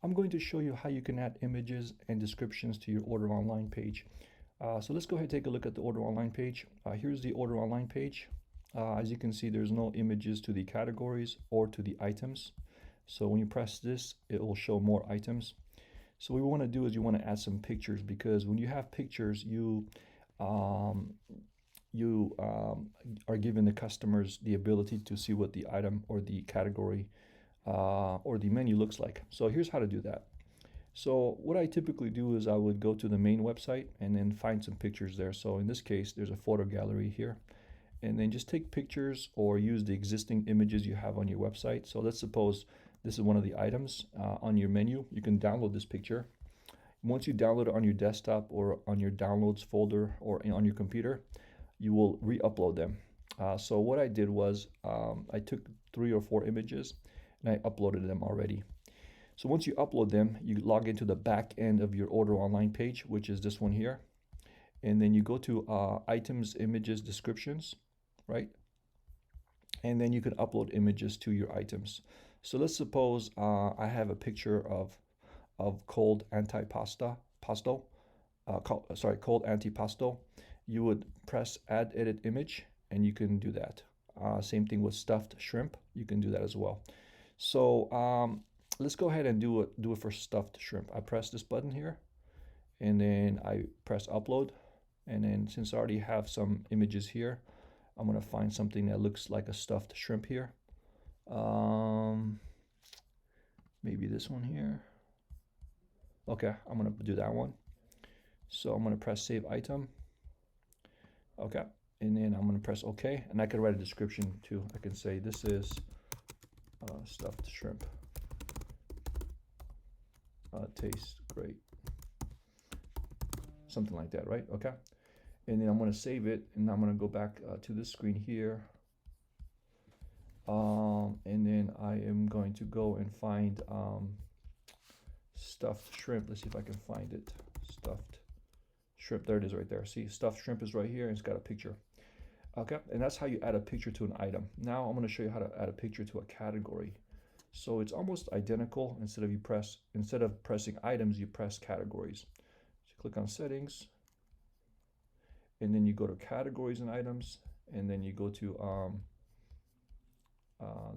I'm going to show you how you can add images and descriptions to your Order Online page. So let's go ahead and take a look at the Order Online page. Here's the Order Online page. As you can see, there's no images to the categories or to the items. So when you press this, it will show more items. So what we want to do is you want to add some pictures, because when you have pictures, you are giving the customers the ability to see what the item or the category or the menu looks like. So here's how to do that. So what I typically do is I would go to the main website and then find some pictures there. So in this case, there's a photo gallery here, and then just take pictures or use the existing images you have on your website. So let's suppose this is one of the items on your menu. You can download this picture. Once you download it on your desktop or on your downloads folder or on your computer, you will re-upload them. So what I did was I took 3 or 4 images and I uploaded them already. So once you upload them, you log into the back end of your Order Online page, which is this one here. And then you go to items, images, descriptions, right? And then you can upload images to your items. So let's suppose I have a picture of cold antipasto, cold antipasto. You would press add edit image and you can do that. Same thing with stuffed shrimp, you can do that as well. So let's go ahead and do it for stuffed shrimp. I press this button here and then I press upload, and then since I already have some images here, I'm gonna find something that looks like a stuffed shrimp here. Maybe this one here. Okay, I'm gonna do that one. So I'm gonna press save item. Okay, and then I'm gonna press OK, and I can write a description too. I can say this is stuffed shrimp. Tastes great. Something like that, right? Okay. And then I'm gonna save it, and I'm gonna go back to this screen here. And then I am going to go and find stuffed shrimp. Let's see if I can find it. Stuffed shrimp. There it is right there. See, stuffed shrimp is right here, and it's got a picture. Okay, and that's how you add a picture to an item. Now I'm going to show you how to add a picture to a category. So it's almost identical. Instead of pressing items, you press categories. So click on settings, and then you go to categories and items, and then you go to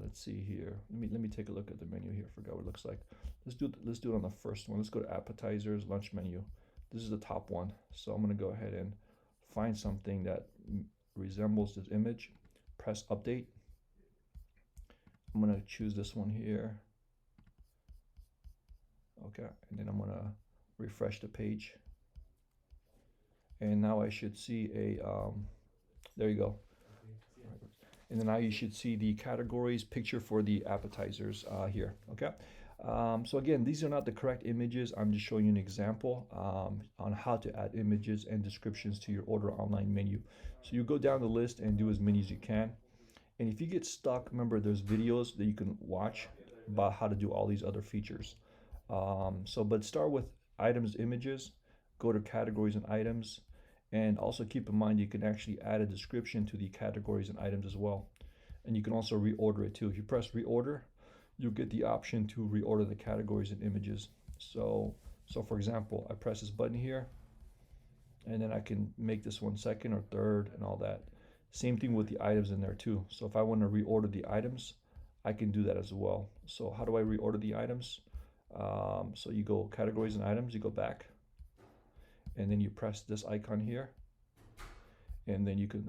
let's see here. Let me take a look at the menu here. Forgot what it looks like. Let's do it on the first one. Let's go to appetizers, lunch menu. This is the top one. So I'm going to go ahead and find something that resembles this image. Press update. I'm going to choose this one here. Okay, and then I'm going to refresh the page. And now I should see a there you go. And then now you should see the categories picture for the appetizers here. Okay. So again, these are not the correct images. I'm just showing you an example on how to add images and descriptions to your Order Online menu. So you go down the list and do as many as you can. And if you get stuck, remember there's videos that you can watch about how to do all these other features. But start with items, images, go to categories and items. And also keep in mind you can actually add a description to the categories and items as well. And you can also reorder it too. If you press reorder, you'll get the option to reorder the categories and images. So for example, I press this button here, and then I can make this one second or third and all that. Same thing with the items in there too. So if I want to reorder the items, I can do that as well. So how do I reorder the items? So you go categories and items, you go back, and then you press this icon here, and then you can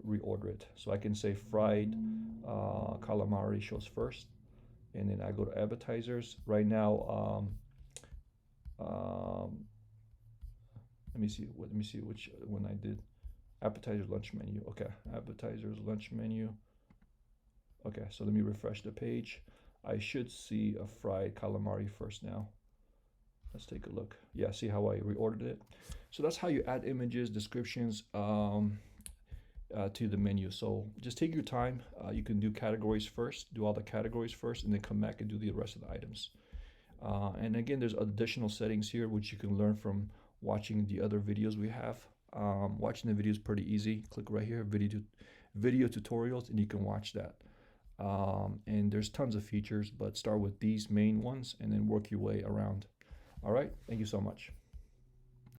reorder it. So I can say fried calamari shows first, and then I go to appetizers. Right now, let me see which one I did. Appetizers, lunch menu. Okay, appetizers, lunch menu. Okay, so let me refresh the page. I should see a fried calamari first now. Let's take a look. Yeah, see how I reordered it? So that's how you add images, descriptions to the menu. So just take your time. You can do categories first, do all the categories first, and then come back and do the rest of the items. And again, there's additional settings here which you can learn from watching the other videos we have. Watching the video is pretty easy. Click right here, video tutorials, and you can watch that. And there's tons of features, but start with these main ones and then work your way around. All right, thank you so much.